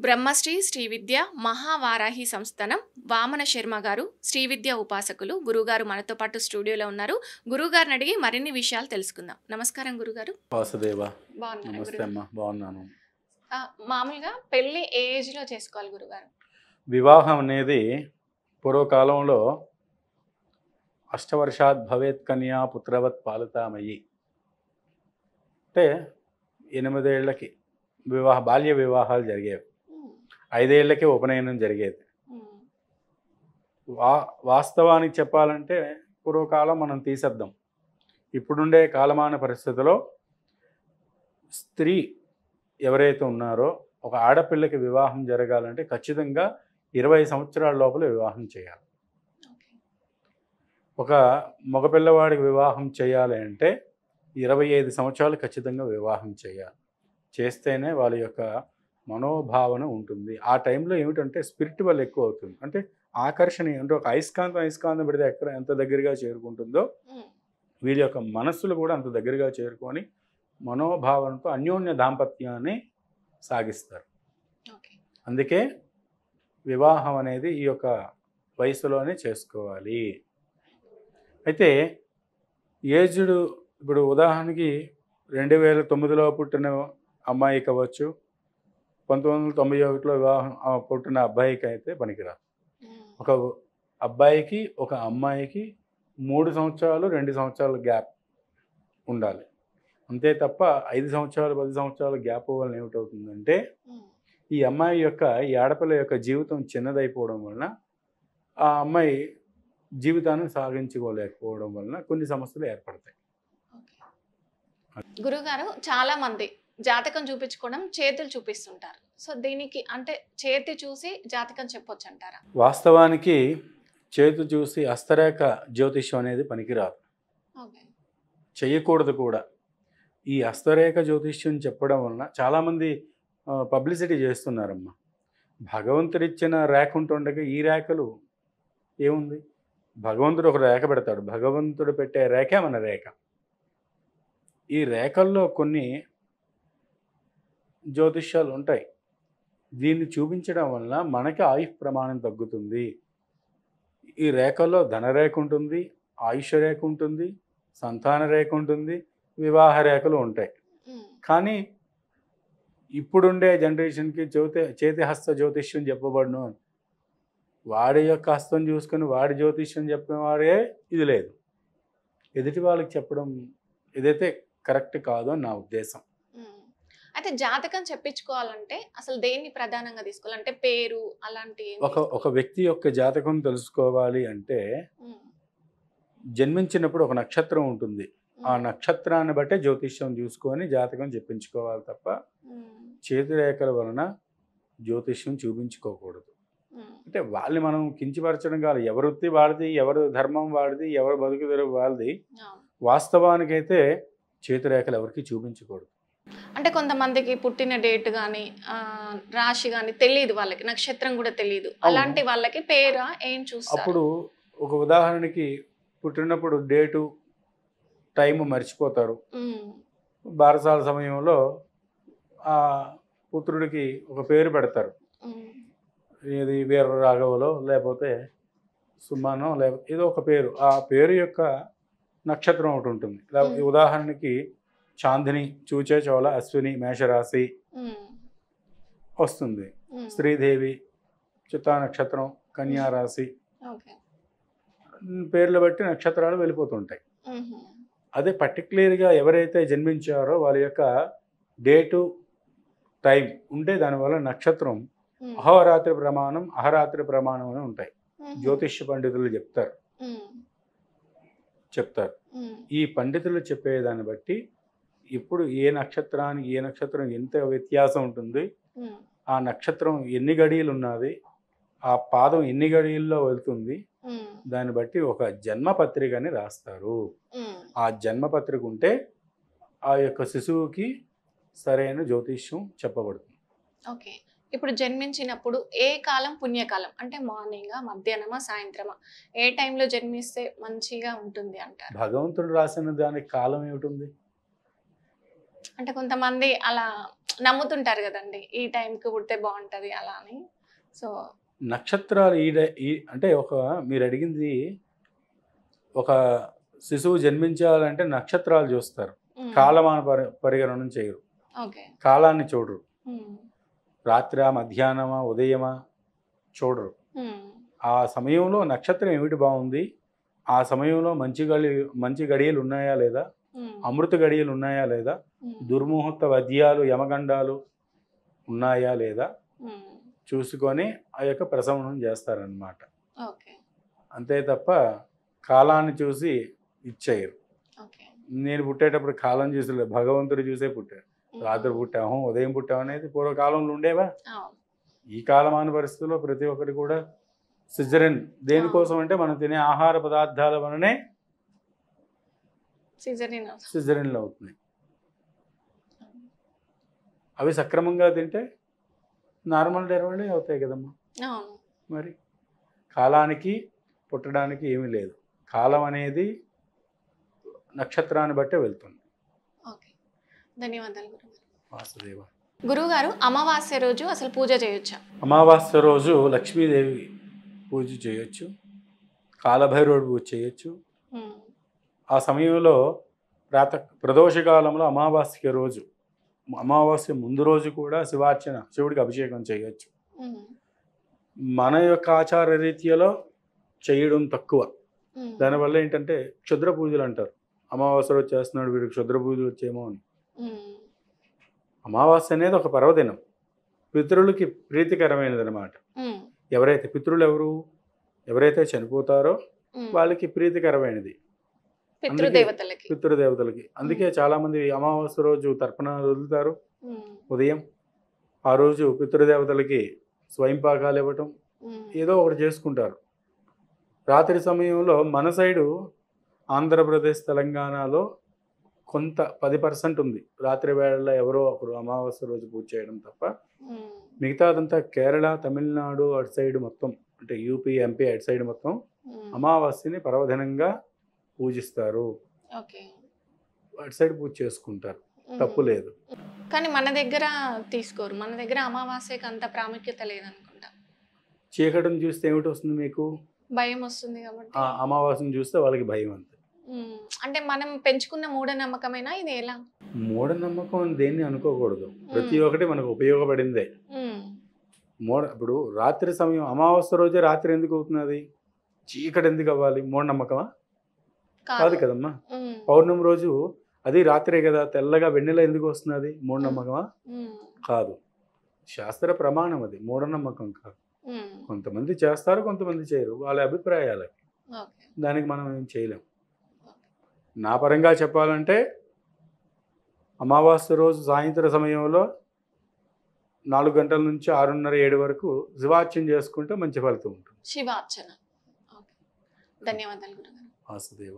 బ్రహ్మశ్రీ శ్రీ విద్య మహావారాహి సంస్థానం వామన శర్మ గారు శ్రీ విద్య ఉపాసకులు గురుగారు మనతో పాటు స్టూడియోలో ఉన్నారు. గురుగారిని అడిగి మరిన్ని విషయాలు తెలుసుకుందాం. నమస్కారం గురుగారు. వాసుదేవ. బాగున్నారా నమస్తే గురుగారు? అమ్మా, బాగున్నాను. మామూలుగా పెళ్లి ఏ ఏజ్ లో చేసుకోవాలి గురుగారు? వివాహం అనేది పూర్వకాలంలో అష్టవర్షాత్ భవేత్ కన్యా పుత్రవత్ పాలితామయ్యి అంటే 8 ఏళ్లకి బాల్య వివాహాలు జరిగేవి. 5 ఏళ్లకే ఉపనయనం జరిగేది. వాస్తవానికి చెప్పాలంటే పూర్వకాలం మనం తీసేద్దాం. ఇప్పుడుండే కాలమాన పరిస్థితిలో స్త్రీ ఎవరైతే ఉన్నారో ఒక ఆడపిల్లకి వివాహం జరగాలంటే ఖచ్చితంగా 20 సంవత్సరాల లోపల వివాహం చేయాలి. ఒక మగపిల్లవాడికి వివాహం చేయాలి అంటే 25 సంవత్సరాలు ఖచ్చితంగా వివాహం చేయాలి. చేస్తేనే వాళ్ళ యొక్క మనోభావన ఉంటుంది. ఆ టైంలో ఏమిటంటే స్పిరిచువల్ ఎక్కువ అవుతుంది. అంటే ఆకర్షణ అంటే ఒక అయస్కాంతం పెడితే ఎంత దగ్గరగా చేరుకుంటుందో వీళ్ళ యొక్క మనస్సులు కూడా అంత దగ్గరగా చేరుకొని మనోభావనతో అన్యోన్య దాంపత్యాన్ని సాగిస్తారు. అందుకే వివాహం అనేది ఈ యొక్క వయసులోనే చేసుకోవాలి. అయితే ఏజ్డ్ ఇప్పుడు ఉదాహరణకి 2009లో పుట్టిన అమ్మాయి కావచ్చు, 1991లో వివాహం పుట్టిన అబ్బాయికి అయితే పనికిరాదు. ఒక అబ్బాయికి ఒక అమ్మాయికి 3 సంవత్సరాలు 2 సంవత్సరాల గ్యాప్ ఉండాలి. అంతే తప్ప 5 సంవత్సరాలు 10 సంవత్సరాల గ్యాప్ వలన ఏమిటవుతుందంటే ఈ అమ్మాయి యొక్క ఈ ఆడపిల్ల యొక్క జీవితం చిన్నదైపోవడం వలన ఆ అమ్మాయి జీవితాన్ని సాగించుకోలేకపోవడం వలన కొన్ని సమస్యలు ఏర్పడతాయి. గురుగారు చాలా మంది జాతకం చూపించుకోవడం చేతులు చూపిస్తుంటారు. సో దీనికి అంటే చేతి చూసి జాతకం చెప్పొచ్చు అంటారా? వాస్తవానికి చేతి చూసి హస్తరేఖ జ్యోతిష్యం అనేది పనికిరాదు, చేయకూడదు కూడా. ఈ హస్తరేఖ జ్యోతిష్యం చెప్పడం వలన చాలామంది పబ్లిసిటీ చేస్తున్నారమ్మా. భగవంతుడిచ్చిన రేఖ ఉంటుండగా ఈ రేఖలు ఏముంది? భగవంతుడు ఒక రేఖ పెడతాడు. భగవంతుడు పెట్టే రేఖే మన రేఖ. ఈ రేఖల్లో కొన్ని జ్యోతిష్యాలు ఉంటాయి. దీన్ని చూపించడం వలన మనకి ఆయుష్ ప్రమాణం తగ్గుతుంది. ఈ రేఖల్లో ధనరేఖ ఉంటుంది, ఆయుష్ రేఖ ఉంటుంది, సంతాన రేఖ ఉంటుంది, వివాహ రేఖలు ఉంటాయి. కానీ ఇప్పుడుండే జనరేషన్కి చేతి హస్త జ్యోతిష్యం చెప్పబడును. వాడి యొక్క హస్తం చూసుకొని వాడి జ్యోతిష్యం చెప్పిన వాడే ఇది లేదు. ఎదుటి వాళ్ళకి చెప్పడం ఇదైతే కరెక్ట్ కాదు అని నా ఉద్దేశం. అయితే జాతకం చెప్పించుకోవాలంటే అసలు దేన్ని ప్రధానంగా తీసుకోవాలి? అంటే పేరు అలాంటి ఒక వ్యక్తి యొక్క జాతకం తెలుసుకోవాలి అంటే జన్మించినప్పుడు ఒక నక్షత్రం ఉంటుంది. ఆ నక్షత్రాన్ని బట్టే జ్యోతిష్యం చూసుకొని జాతకం చెప్పించుకోవాలి తప్ప చేతి రేఖల వలన జ్యోతిష్యం చూపించుకోకూడదు. అంటే వాళ్ళని మనం కించపరచడం కాదు. ఎవరి వృత్తి వాడిది, ఎవరి ధర్మం వాడిది, ఎవరి బతుకుదెరువు వాళ్ళది. వాస్తవానికైతే చేతిరేఖలు ఎవరికి చూపించకూడదు. అంటే కొంతమందికి పుట్టిన డేట్ కానీ రాశి కానీ తెలియదు, వాళ్ళకి నక్షత్రం కూడా తెలియదు. అలాంటి వాళ్ళకి పేరా ఏం చూస్తారు? అప్పుడు ఒక ఉదాహరణకి పుట్టినప్పుడు డేటు టైం మర్చిపోతారు. బారసాల సమయంలో ఆ పుత్రుడికి ఒక పేరు పెడతారు. ఇది వీర రాఘవలో లేకపోతే సుమానో లేకపోతే ఏదో ఒక పేరు. ఆ పేరు యొక్క నక్షత్రం ఒకటి ఉంటుంది. ఉదాహరణకి చాందిని, చూచే, చోళ, అశ్విని, మేషరాశి వస్తుంది. శ్రీదేవి చిత్తా నక్షత్రం, కన్యా రాశి, పేర్లు బట్టి నక్షత్రాలు వెళ్ళిపోతుంటాయి. అదే పర్టికులర్గా ఎవరైతే జన్మించారో వాళ్ళ యొక్క డేటు టైం ఉంటే దానివల్ల నక్షత్రం అహోరాత్రి ప్రమాణం, అహరాత్రి ప్రమాణం అని ఉంటాయి. జ్యోతిష్య పండితులు చెప్తారు. ఈ పండితులు చెప్పేదాన్ని బట్టి ఇప్పుడు ఏ నక్షత్రం ఎంత వ్యత్యాసం ఉంటుంది, ఆ నక్షత్రం ఎన్ని గడియలు ఉన్నది, ఆ పాదం ఎన్ని గడియల్లో వెళ్తుంది, దాన్ని బట్టి ఒక జన్మపత్రికని రాస్తారు. ఆ జన్మపత్రిక ఉంటే ఆ యొక్క శిశువుకి సరైన జ్యోతిష్యం చెప్పబడుతుంది. ఓకే. ఇప్పుడు జన్మించినప్పుడు ఏ కాలం పుణ్యకాలం? అంటే మార్నింగా, మధ్యాహ్నమా, సాయంత్రమా? ఏ టైంలో జన్మిస్తే మంచిగా ఉంటుంది అంటారు? భగవంతుడు రాసిన దానికి కాలం ఏమిటి? అంటే కొంతమంది అలా నమ్ముతుంటారు కదండి, ఈ టైంకి పుడితే బాగుంటది అలా అని. సో నక్షత్రాలు అంటే మీరు అడిగింది ఒక శిశువు జన్మించాలంటే నక్షత్రాలు చూస్తారు. కాలమాన పరిగణన చేయరు. ఓకే. కాలాన్ని చూడరు. రాత్రా, మధ్యాహ్నమా, ఉదయమా చూడరు. ఆ సమయంలో నక్షత్రం ఏమిటి బాగుంది, ఆ సమయంలో మంచి గడియలు ఉన్నాయా లేదా, అమృత గడియలు ఉన్నాయా లేదా, దుర్ముహూర్త వద్యాలు యమగండాలు ఉన్నాయా లేదా చూసుకొని ఆ యొక్క ప్రసవనం చేస్తారనమాట. అంతే తప్ప కాలాన్ని చూసి ఇచ్చేయరు. నేను పుట్టేటప్పుడు కాలం చూసి భగవంతుడు చూసే పుట్టాడు. రాత్రి పుట్టాము, ఉదయం పుట్టాము అనేది పూర్వకాలంలో ఉండేవా? ఈ కాలమాన పరిస్థితుల్లో ప్రతి ఒక్కటి కూడా సిజరిన్. దేనికోసం అంటే మనం తినే ఆహార పదార్థాల వలనే సిజరిన్లు అవుతున్నాయి. అవి సక్రమంగా తింటే నార్మల్ డెలివరీ అవుతాయి కదమ్మా. మరి కాలానికి పుట్టడానికి ఏమీ లేదు. కాలం అనేది నక్షత్రాన్ని బట్టే వెళ్తుంది. ధన్యవాదాలు వాసుదేవ. గురువుగారు, అమావాస్య రోజు అసలు పూజ చేయొచ్చా? అమావాస్య రోజు లక్ష్మీదేవి పూజ చేయొచ్చు, కాలభైరవుడు పూజ చేయొచ్చు. ఆ సమయంలో ప్రదోషకాలంలో అమావాస్య ముందు రోజు కూడా శివార్చన, శివుడికి అభిషేకం చేయొచ్చు. మన యొక్క ఆచార రీత్యాలో చేయడం తక్కువ. దానివల్ల ఏంటంటే క్షుద్ర పూజలు అంటారు. అమావాస్య రోజు చేస్తున్నాడు వీడికి క్షుద్ర పూజలు వచ్చేమో అని. అమావాస్య అనేది ఒక పర్వదినం, పితరులకి ప్రీతికరమైనది అనమాట. పితరులు ఎవరైతే చనిపోతారో వాళ్ళకి ప్రీతికరమైనది, పితృదేవతలకి. అందుకే చాలా మంది అమావాస్య రోజు తర్పణాలు వదులుతారు ఉదయం. ఆ రోజు పితృదేవతలకి స్వయంపాకాలు ఇవ్వటం, ఏదో ఒకటి చేసుకుంటారు. రాత్రి సమయంలో మన సైడు ఆంధ్రప్రదేశ్, తెలంగాణలో కొంత 10% ఉంది. రాత్రి వేళల్లో ఎవరో ఒకరు అమావాస్య రోజు పూజ చేయడం తప్ప మిగతాదంతా కేరళ, తమిళనాడు అటు సైడ్ మొత్తం, అంటే యూపీ, ఎంపీ అటు సైడ్ మొత్తం అమావాస్యని పర్వదినంగా పూజిస్తారు. అటు సైడ్ పూజ చేసుకుంటారు, తప్పు లేదు. కానీ మన దగ్గర తీసుకోరు. మన దగ్గర అమావాస్యకి అంత ప్రాముఖ్యత లేదనుకుంటా. చీకటిని చూస్తే ఏమిటి వస్తుంది మీకు? భయం వస్తుంది కాబట్టి. అమావాస్యను చూస్తే వాళ్ళకి భయం అంతే. అంటే మనం పెంచుకున్న మూఢనమ్మకమైనా ఇది? ఎలా మూఢనమ్మకం దేన్ని అనుకోకూడదు. ప్రతి ఒక్కటి మనకు ఉపయోగపడిందే. ఇప్పుడు రాత్రి సమయం, అమావాస్య రోజే రాత్రి ఎందుకు అవుతున్నది? చీకటి ఎందుకు అవ్వాలి? మూఢనమ్మకమా? కాదు కదమ్మా. పౌర్ణమి రోజు అది రాత్రే కదా, తెల్లగా వెన్నెల ఎందుకు వస్తున్నది? మూఢనమ్మకమా? కాదు. శాస్త్ర ప్రమాణం అది, మూఢనమ్మకం కాదు. కొంతమంది చేస్తారు, కొంతమంది చేయరు, వాళ్ళ అభిప్రాయాలకి. దానికి మనం ఏం చేయలేం. నా పరంగా చెప్పాలంటే అమావాస్య రోజు సాయంత్రం సమయంలో 4 గంటల నుంచి 6:30, 7 వరకు శివార్చన చేసుకుంటే మంచి ఫలితం ఉంటుంది. శివార్చన. ధన్యవాదాలు గురుగారు. వాసుదేవ.